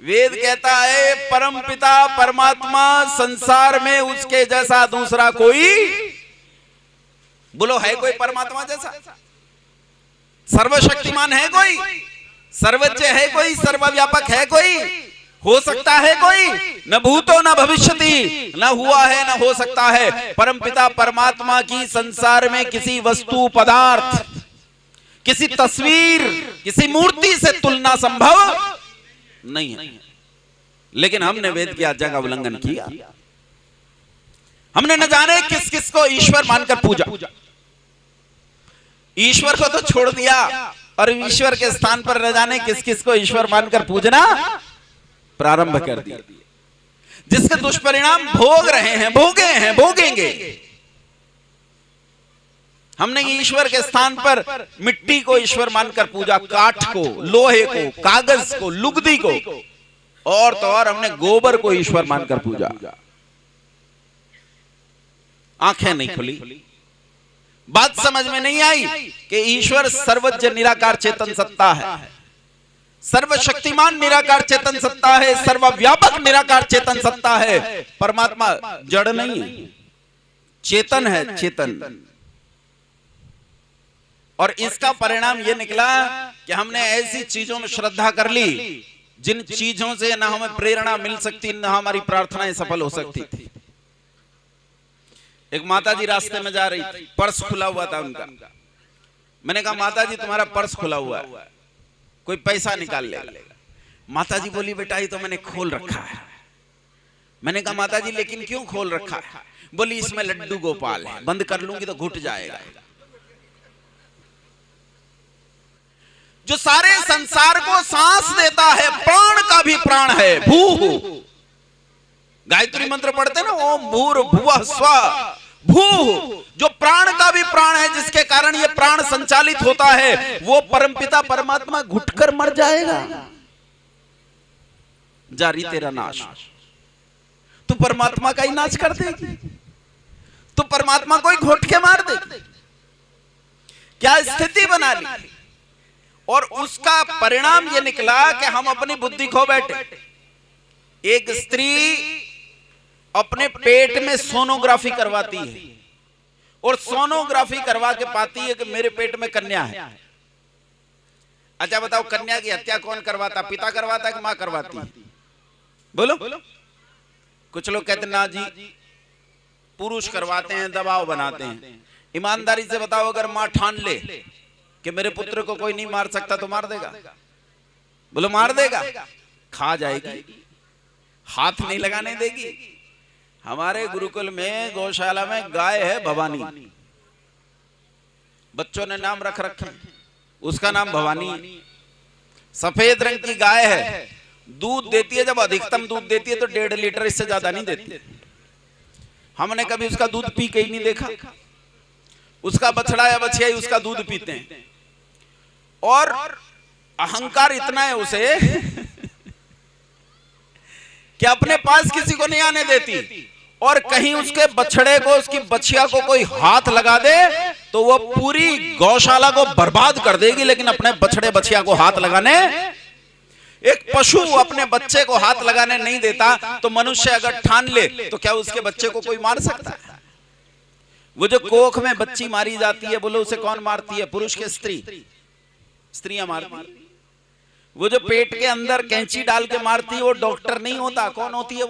वेद कहता है परम पिता परमात्मा संसार में उसके जैसा दूसरा कोई, बोलो है कोई परमात्मा जैसा? सर्वशक्तिमान है कोई? सर्वज्ञ है कोई? सर्वव्यापक है कोई? हो सकता है कोई? न भूतो न भविष्यति, न हुआ है न हो सकता है। परमपिता परमात्मा की संसार में किसी वस्तु पदार्थ, किसी तस्वीर, किसी मूर्ति से तुलना संभव नहीं है। लेकिन हमने वेद की आज्ञा का उल्लंघन किया। हमने न जाने किस किस को ईश्वर मानकर पूजा। ईश्वर को तो छोड़ दिया और ईश्वर के स्थान पर न जाने किस किस को ईश्वर मानकर पूजना प्रारंभ कर दिया, जिसके दुष्परिणाम भोग रहे हैं, भोगे हैं, भोगेंगे। हमने ईश्वर के स्थान पर मिट्टी को ईश्वर मानकर पूजा, काठ को, लोहे को, कागज को, लुगदी को, और तो और हमने गोबर को ईश्वर मानकर पूजा। आंखें नहीं खुली, बात समझ में नहीं आई कि ईश्वर सर्वज्ञ निराकार चेतन सत्ता है, सर्वशक्तिमान निराकार चेतन सत्ता है, सर्वव्यापक निराकार चेतन सत्ता है। परमात्मा जड़ नहीं है, चेतन है, चेतन। और इसका परिणाम यह निकला कि हमने ऐसी चीजों में श्रद्धा कर ली जिन चीजों से ना हमें प्रेरणा मिल सकती, ना हमारी प्रार्थनाएं सफल हो सकती थी। एक माताजी रास्ते में जा रही थी, पर्स खुला हुआ था उनका। मैंने कहा माताजी तुम्हारा पर्स खुला हुआ है, कोई पैसा निकाल लेगा। माताजी बोली बेटा ये तो मैंने खोल रखा है। मैंने कहा माताजी लेकिन क्यों खोल रखा है? बोली इसमें लड्डू गोपाल है, बंद कर लूंगी तो घुट जाएगा। जो सारे संसार को सांस देता है, प्राण का भी प्राण है, भू। गायत्री मंत्र पढ़ते ना, ओम भूर भुवः स्वः भू, जो प्राण का भी प्राण है, जिसके कारण ये प्राण संचालित होता है, वो परमपिता परमात्मा घुटकर मर जाएगा। जारी तेरा नाश। तू परमात्मा का ही नाश कर देगी, तू परमात्मा को ही घोट के मार देगी। क्या स्थिति बना ली। और उसका परिणाम यह निकला कि हम अपनी बुद्धि खो बैठे। एक स्त्री अपने पेट में सोनोग्राफी करवाती है और सोनोग्राफी करवा के पाती है कि मेरे पेट में कन्या है। अच्छा बताओ, कन्या की हत्या कौन करवाता? पिता करवाता है कि मां करवाती है? बोलो। कुछ लोग कहते ना जी पुरुष करवाते हैं, दबाव बनाते हैं। ईमानदारी से बताओ, अगर मां ठान ले कि मेरे पुत्र को कोई नहीं मार सकता तो मार देगा? बोलो मार देगा। खा जाएगी, हाथ नहीं लगाने देगी। हमारे गुरुकुल में गौशाला में गाय है भवानी, बच्चों ने नाम रख रखे, उसका नाम भवानी। सफेद रंग की गाय है, दूध देती है, जब अधिकतम दूध देती है तो 1.5 लीटर, इससे ज्यादा नहीं देती। हमने कभी उसका दूध पी के ही नहीं देखा। उसका बछड़ा या बछिया ही उसका दूध पीते हैं। और अहंकार इतना है उसे कि अपने पास किसी को नहीं आने देती, और कहीं उसके बछड़े को, उसकी बछिया को कोई हाथ लगा दे तो वो पूरी गौशाला को बर्बाद कर देगी, लेकिन अपने बछड़े बछिया को हाथ लगाने, एक पशु अपने बच्चे को हाथ लगाने नहीं देता, तो मनुष्य अगर ठान ले तो क्या उसके बच्चे को कोई मार सकता है? वो जो कोख में बच्ची मारी जाती है, बोलो उसे कौन मारती है? पुरुष के स्त्री? स्त्रियां मारती है। वो जो पेट के अंदर कैंची डाल के मारती है, वो डॉक्टर नहीं होता। कौन होती है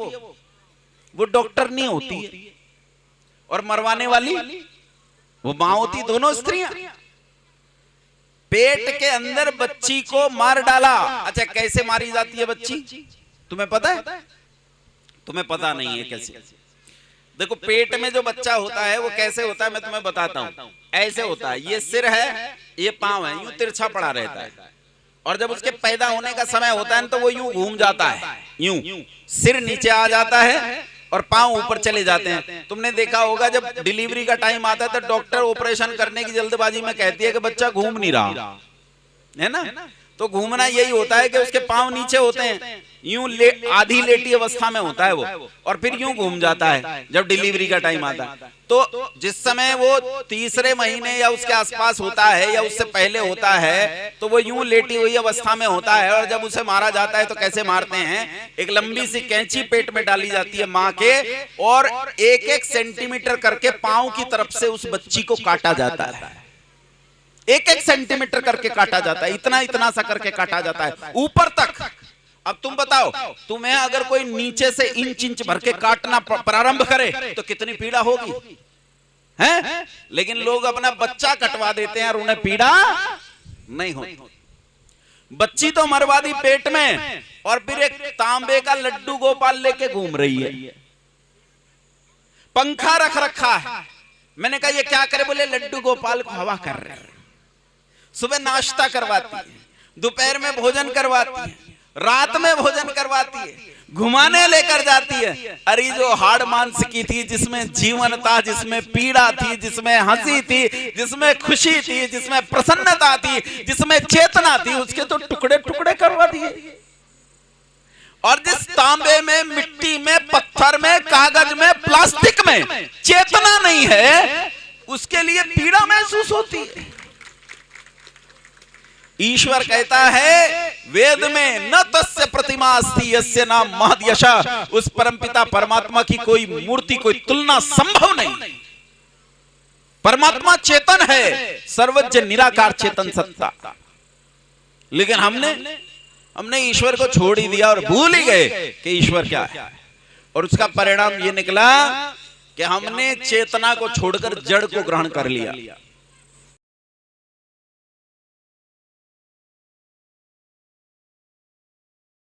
वो डॉक्टर नहीं होती है। और मरवाने वाली वो मां होती। दोनों स्त्रियां। पेट के अंदर बच्ची को मार डाला। अच्छा कैसे मारी जाती है बच्ची, तुम्हें पता है? तुम्हें पता नहीं है कैसे? देखो पेट में जो बच्चा होता है वो कैसे होता है, मैं तुम्हें बताता हूं। ऐसे होता है, ये सिर है, ये पांव है, यूं तिरछा पड़ा रहता है। और जब उसके पैदा होने का समय होता है तो वो यूं घूम जाता है, यूं सिर नीचे आ जाता है और पांव ऊपर चले जाते हैं। तुमने देखा होगा जब डिलीवरी का टाइम आता है तो डॉक्टर ऑपरेशन करने की जल्दबाजी में कहती है कि बच्चा घूम नहीं रहा। है ना। तो घूमना यही होता है कि उसके पांव नीचे होते हैं, यूं आधी लेटी अवस्था में होता है वो, और फिर यूं घूम जाता है जब डिलीवरी का टाइम आता है। तो जिस समय वो तीसरे महीने या उसके आसपास होता है या उससे पहले होता है, तो वो यूं लेटी हुई अवस्था में होता है। और जब उसे मारा जाता है तो कैसे मारते हैं, एक लंबी सी कैंची पेट में डाली जाती है माँ के, और 1-1 सेंटीमीटर करके पांव की तरफ से उस बच्ची को काटा जाता है। 1-1 सेंटीमीटर करके काटा जाता है, इतना इतना सा करके काटा जाता है ऊपर तक। अब तुम बताओ, तुम्हें अगर कोई नीचे से इंच इंच भर के काटना प्रारंभ करे तो कितनी पीड़ा होगी, हैं? लेकिन लोग अपना बच्चा कटवा देते हैं और उन्हें पीड़ा नहीं होती। बच्ची तो मरवा दी पेट में, और फिर एक तांबे का लड्डू गोपाल लेके घूम रही है, पंखा रख रखा है। मैंने कहा ये क्या करे, बोले लड्डू गोपाल को हवा कर रहे हैं। सुबह नाश्ता करवाती है, दोपहर में भोजन करवाती है, रात में भोजन करवाती है, घुमाने लेकर जाती है। अरे जो हाड़ मांस की थी, जिसमें जीवन था, जिसमें पीड़ा थी, जिसमें हंसी थी, जिसमें खुशी थी, जिसमें प्रसन्नता थी, जिसमें चेतना थी, उसके तो टुकड़े टुकड़े करवा दिए। और जिस तांबे में, मिट्टी में, पत्थर में, कागज में, प्लास्टिक में चेतना नहीं है, उसके लिए पीड़ा महसूस होती है। ईश्वर कहता है वेद में, न तस्य प्रतिमा अस्ति यस्य नाम महद्यशा, उस परमपिता परमात्मा की कोई मूर्ति, कोई तुलना संभव नहीं। परमात्मा चेतन है, सर्वज्ञ निराकार चेतन सत्ता। लेकिन हमने ईश्वर को छोड़ ही दिया और भूल ही गए कि ईश्वर क्या है। और उसका परिणाम ये निकला कि हमने चेतना को छोड़कर जड़ को ग्रहण कर लिया।